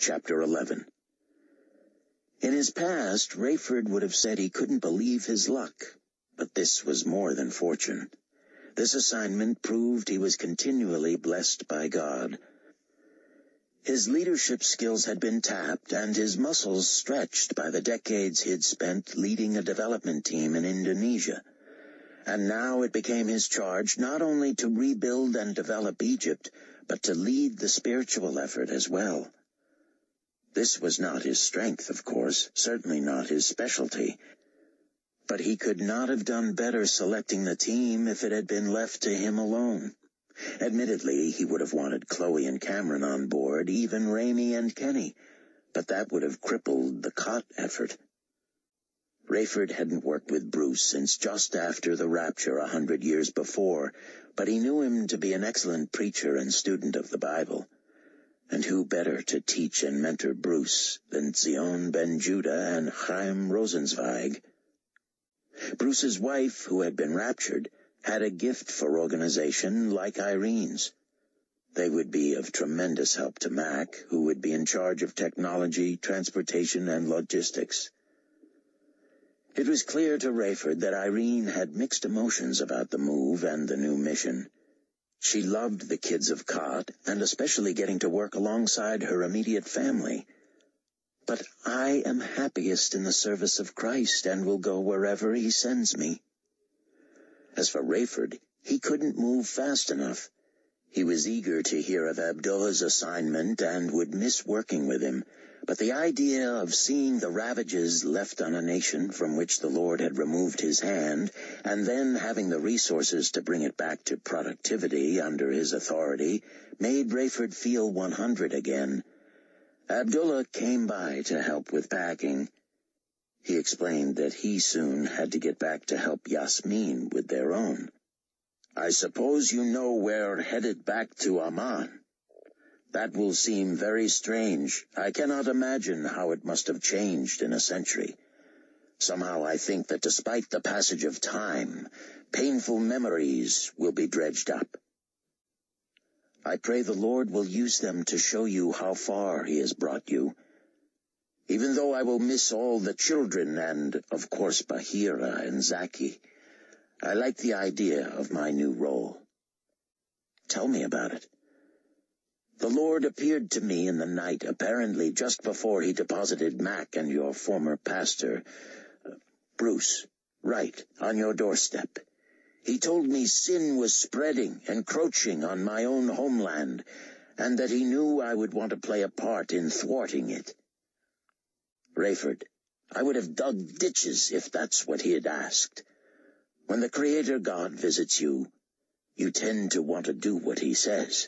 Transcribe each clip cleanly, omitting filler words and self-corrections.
Chapter 11. In his past, Rayford would have said he couldn't believe his luck, but this was more than fortune. This assignment proved he was continually blessed by God. His leadership skills had been tapped and his muscles stretched by the decades he'd spent leading a development team in Indonesia. And now it became his charge not only to rebuild and develop Egypt, but to lead the spiritual effort as well. This was not his strength, of course, certainly not his specialty. But he could not have done better selecting the team if it had been left to him alone. Admittedly, he would have wanted Chloe and Cameron on board, even Raimi and Kenny, but that would have crippled the cot effort. Rayford hadn't worked with Bruce since just after the rapture 100 years before, but he knew him to be an excellent preacher and student of the Bible. And who better to teach and mentor Bruce than Zion Ben Judah and Chaim Rosenzweig? Bruce's wife, who had been raptured, had a gift for organization like Irene's. They would be of tremendous help to Mac, who would be in charge of technology, transportation, and logistics. It was clear to Rayford that Irene had mixed emotions about the move and the new mission. She loved the kids of Cot, and especially getting to work alongside her immediate family. But I am happiest in the service of Christ and will go wherever he sends me. As for Rayford, he couldn't move fast enough. He was eager to hear of Abdullah's assignment and would miss working with him, but the idea of seeing the ravages left on a nation from which the Lord had removed his hand, and then having the resources to bring it back to productivity under his authority, made Rayford feel 100 again. Abdullah came by to help with packing. He explained that he soon had to get back to help Yasmin with their own. "I suppose you know we're headed back to Amman. That will seem very strange. I cannot imagine how it must have changed in a century. Somehow I think that despite the passage of time, painful memories will be dredged up. I pray the Lord will use them to show you how far he has brought you. Even though I will miss all the children and, of course, Bahira and Zaki, I like the idea of my new role." "Tell me about it." "The Lord appeared to me in the night, apparently just before he deposited Mac and your former pastor, Bruce, right on your doorstep. He told me sin was spreading, encroaching on my own homeland, and that he knew I would want to play a part in thwarting it. Rayford, I would have dug ditches if that's what he had asked. When the Creator God visits you, you tend to want to do what he says.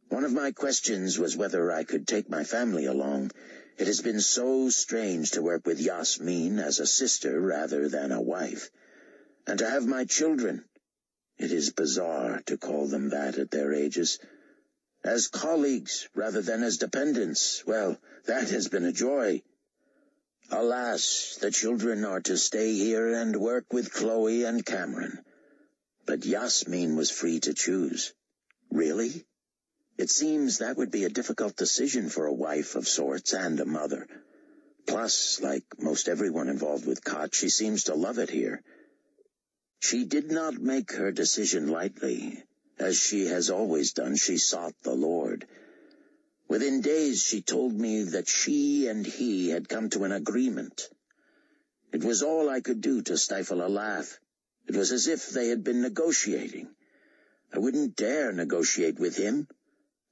One of my questions was whether I could take my family along. It has been so strange to work with Yasmin as a sister rather than a wife. And to have my children, it is bizarre to call them that at their ages, as colleagues rather than as dependents. Well, that has been a joy. Alas, the children are to stay here and work with Chloe and Cameron. But Yasmin was free to choose." "Really? It seems that would be a difficult decision for a wife of sorts and a mother. Plus, like most everyone involved with Cot, she seems to love it here." "She did not make her decision lightly. As she has always done, she sought the Lord. Within days she told me that she and he had come to an agreement. It was all I could do to stifle a laugh. It was as if they had been negotiating. I wouldn't dare negotiate with him,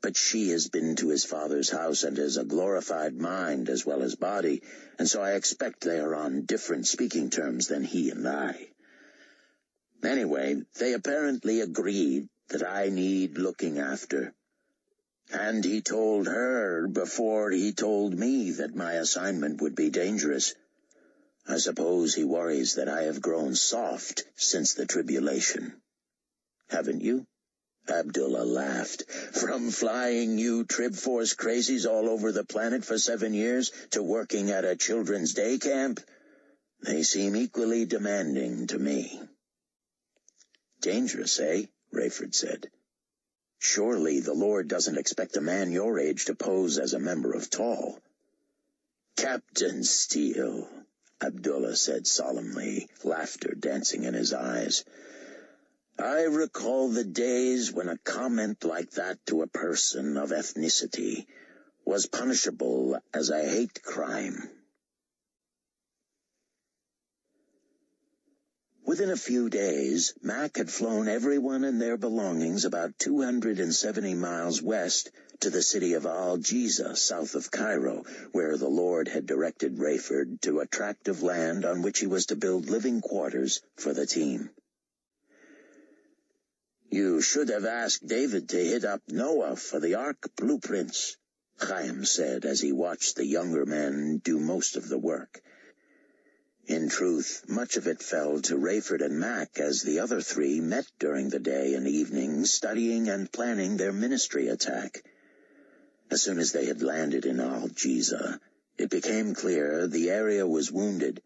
but she has been to his father's house and has a glorified mind as well as body, and so I expect they are on different speaking terms than he and I. Anyway, they apparently agreed that I need looking after. And he told her before he told me that my assignment would be dangerous. I suppose he worries that I have grown soft since the tribulation." "Haven't you?" Abdullah laughed. "From flying you Trib Force crazies all over the planet for 7 years to working at a children's day camp, they seem equally demanding to me." "Dangerous, eh?" Rayford said. Surely the Lord doesn't expect a man your age to pose as a member of Tall. Captain Steele, Abdullah said solemnly, laughter dancing in his eyes. I recall the days when a comment like that to a person of ethnicity was punishable as a hate crime. Within a few days, Mac had flown everyone and their belongings about 270 miles west to the city of Al-Jiza, south of Cairo, where the Lord had directed Rayford to a tract of land on which he was to build living quarters for the team. You should have asked David to hit up Noah for the Ark blueprints, Chaim said as he watched the younger men do most of the work. In truth, much of it fell to Rayford and Mac as the other three met during the day and evening, studying and planning their ministry attack. As soon as they had landed in Al-Jiza, it became clear the area was wounded.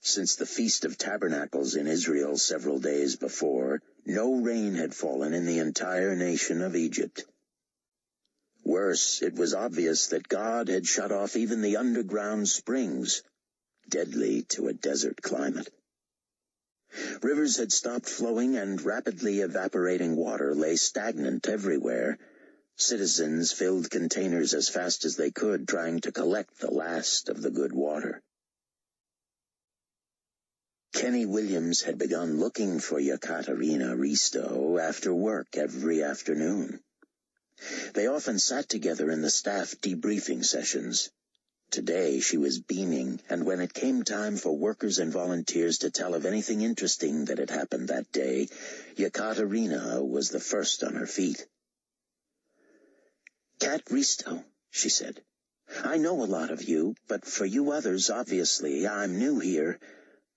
Since the Feast of Tabernacles in Israel several days before, no rain had fallen in the entire nation of Egypt. Worse, it was obvious that God had shut off even the underground springs, deadly to a desert climate. Rivers had stopped flowing and rapidly evaporating water lay stagnant everywhere. Citizens filled containers as fast as they could, trying to collect the last of the good water. Kenny Williams had begun looking for Yekaterina Risto after work every afternoon. They often sat together in the staff debriefing sessions. Today she was beaming, and when it came time for workers and volunteers to tell of anything interesting that had happened that day, Yekaterina was the first on her feet. Kat Risto, she said, I know a lot of you, but for you others, obviously, I'm new here.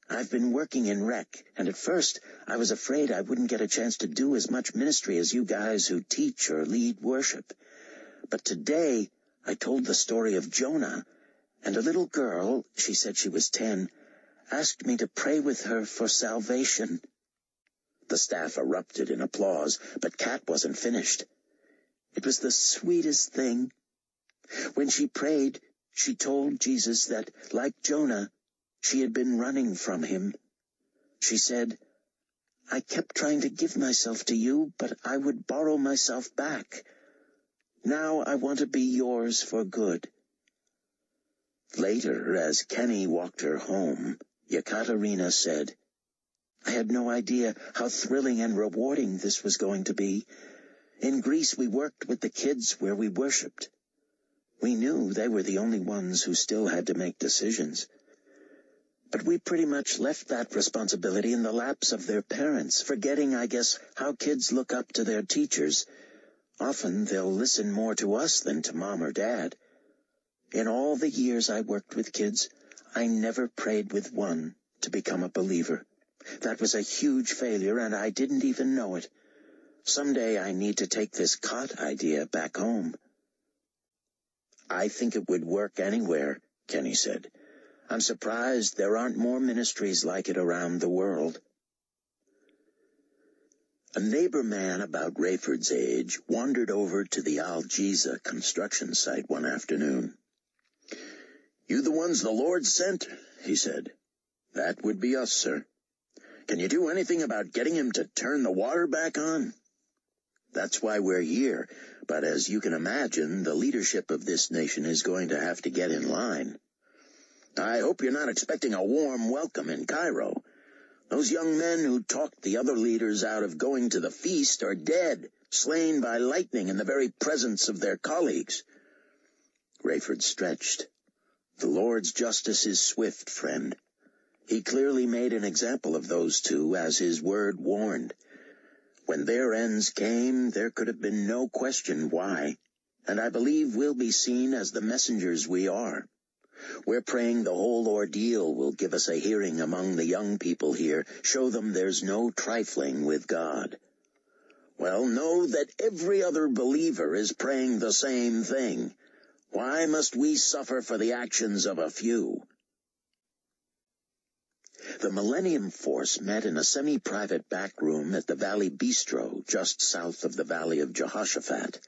I've been working in rec, and at first I was afraid I wouldn't get a chance to do as much ministry as you guys who teach or lead worship. But today I told the story of Jonah, and a little girl, she said she was 10, asked me to pray with her for salvation. The staff erupted in applause, but Kat wasn't finished. It was the sweetest thing. When she prayed, she told Jesus that, like Jonah, she had been running from him. She said, I kept trying to give myself to you, but I would borrow myself back. Now I want to be yours for good. Later, as Kenny walked her home, Yekaterina said, I had no idea how thrilling and rewarding this was going to be. In Greece, we worked with the kids where we worshipped. We knew they were the only ones who still had to make decisions. But we pretty much left that responsibility in the laps of their parents, forgetting, I guess, how kids look up to their teachers. Often they'll listen more to us than to Mom or Dad. In all the years I worked with kids, I never prayed with one to become a believer. That was a huge failure, and I didn't even know it. Someday I need to take this cot idea back home. I think it would work anywhere, Kenny said. I'm surprised there aren't more ministries like it around the world. A neighbor man about Rayford's age wandered over to the Al-Jiza construction site one afternoon. You the ones the Lord sent, he said. That would be us, sir. Can you do anything about getting him to turn the water back on? That's why we're here, but as you can imagine, the leadership of this nation is going to have to get in line. I hope you're not expecting a warm welcome in Cairo. Those young men who talked the other leaders out of going to the feast are dead, slain by lightning in the very presence of their colleagues. Rayford stretched. The Lord's justice is swift, friend. He clearly made an example of those two, as his word warned. When their ends came, there could have been no question why, and I believe we'll be seen as the messengers we are. We're praying the whole ordeal will give us a hearing among the young people here, show them there's no trifling with God. Well, know that every other believer is praying the same thing. Why must we suffer for the actions of a few? The Millennium Force met in a semi-private back room at the Valley Bistro, just south of the Valley of Jehoshaphat.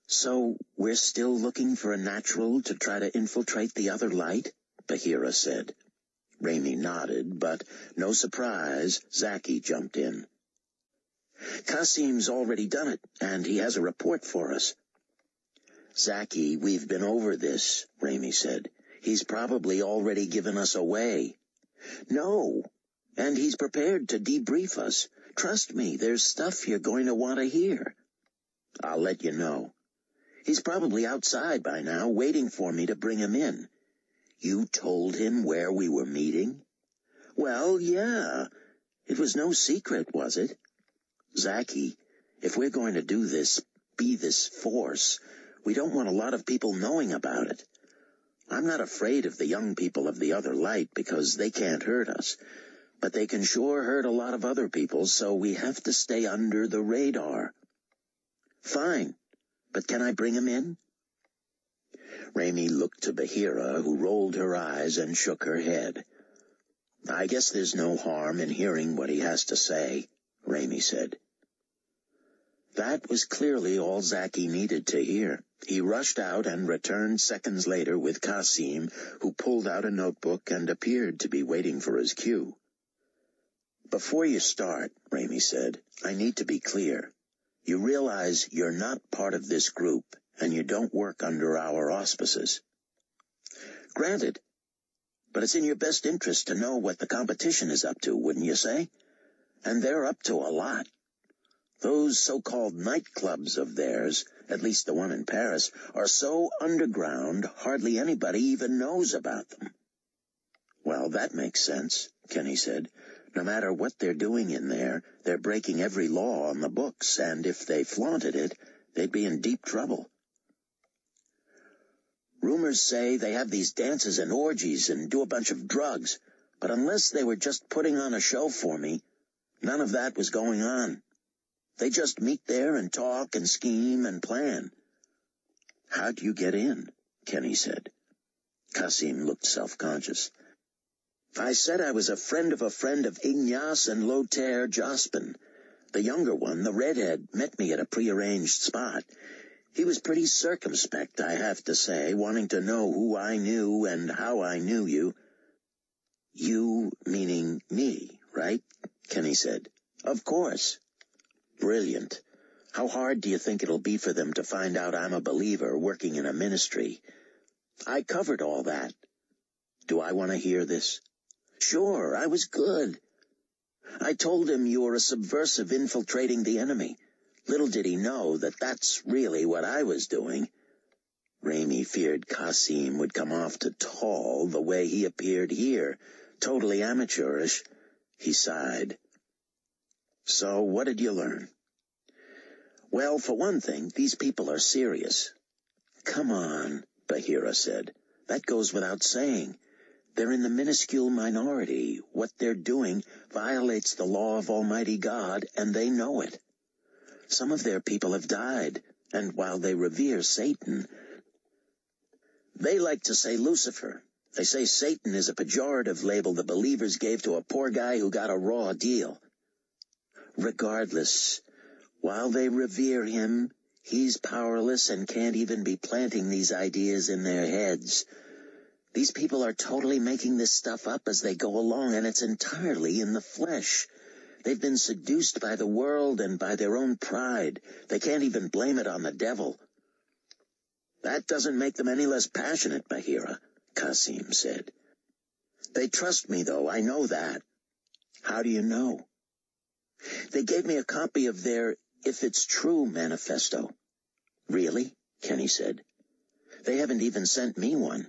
"So we're still looking for a natural to try to infiltrate the other light?" Bahira said. Raimi nodded, but, no surprise, Zaki jumped in. "Qasim's already done it, and he has a report for us." "Zaki, we've been over this," Raimi said. "He's probably already given us away." "No, and he's prepared to debrief us. Trust me, there's stuff you're going to want to hear." "I'll let you know. He's probably outside by now, waiting for me to bring him in." "You told him where we were meeting?" "Well, yeah. It was no secret, was it?" "Zaki, if we're going to do this, be this force, we don't want a lot of people knowing about it. I'm not afraid of the young people of the other light because they can't hurt us, but they can sure hurt a lot of other people, so we have to stay under the radar." "Fine, but can I bring him in?" Raimi looked to Bahira, who rolled her eyes and shook her head. "I guess there's no harm in hearing what he has to say," Raimi said. That was clearly all Zaki needed to hear. He rushed out and returned seconds later with Qasim, who pulled out a notebook and appeared to be waiting for his cue. "Before you start," Raimi said, "I need to be clear. You realize you're not part of this group, and you don't work under our auspices." "Granted. But it's in your best interest to know what the competition is up to, wouldn't you say? And they're up to a lot. Those so-called nightclubs of theirs, at least the one in Paris, are so underground hardly anybody even knows about them." "Well, that makes sense," Kenny said. "No matter what they're doing in there, they're breaking every law on the books, and if they flaunted it, they'd be in deep trouble. Rumors say they have these dances and orgies and do a bunch of drugs, but unless they were just putting on a show for me, none of that was going on. They just meet there and talk and scheme and plan." "How'd you get in?" Kenny said. Qasim looked self-conscious. "I said I was a friend of Ignace and Lothaire Jospin. The younger one, the redhead, met me at a prearranged spot. He was pretty circumspect, I have to say, wanting to know who I knew and how I knew you." "You meaning me, right?" Kenny said. "Of course." "Brilliant. How hard do you think it'll be for them to find out I'm a believer working in a ministry?" "I covered all that." "Do I want to hear this?" "Sure, I was good. I told him you were a subversive infiltrating the enemy. Little did he know that that's really what I was doing." Raimi feared Qasim would come off to tall the way he appeared here, totally amateurish. He sighed. "So what did you learn?" "Well, for one thing, these people are serious." "Come on," Bahira said. "That goes without saying. They're in the minuscule minority. What they're doing violates the law of Almighty God, and they know it. Some of their people have died, and while they revere Satan, they like to say Lucifer. They say Satan is a pejorative label the believers gave to a poor guy who got a raw deal. Regardless, while they revere him, he's powerless and can't even be planting these ideas in their heads. These people are totally making this stuff up as they go along, and it's entirely in the flesh. They've been seduced by the world and by their own pride. They can't even blame it on the devil." "That doesn't make them any less passionate, Bahira," Qasim said. "They trust me, though, I know that." "How do you know?" "They gave me a copy of their If It's True manifesto." "Really?" Kenny said. "They haven't even sent me one."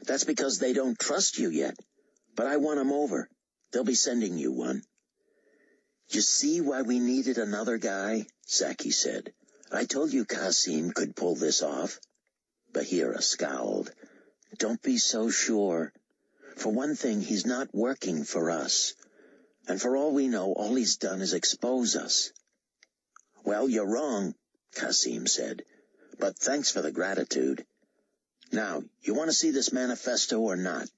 "That's because they don't trust you yet. But I won them over. They'll be sending you one." "You see why we needed another guy?" Zaki said. "I told you Qasim could pull this off." Bahira scowled. "Don't be so sure. For one thing, he's not working for us. And for all we know, all he's done is expose us." "Well, you're wrong," Qasim said. "But thanks for the gratitude. Now, you want to see this manifesto or not?"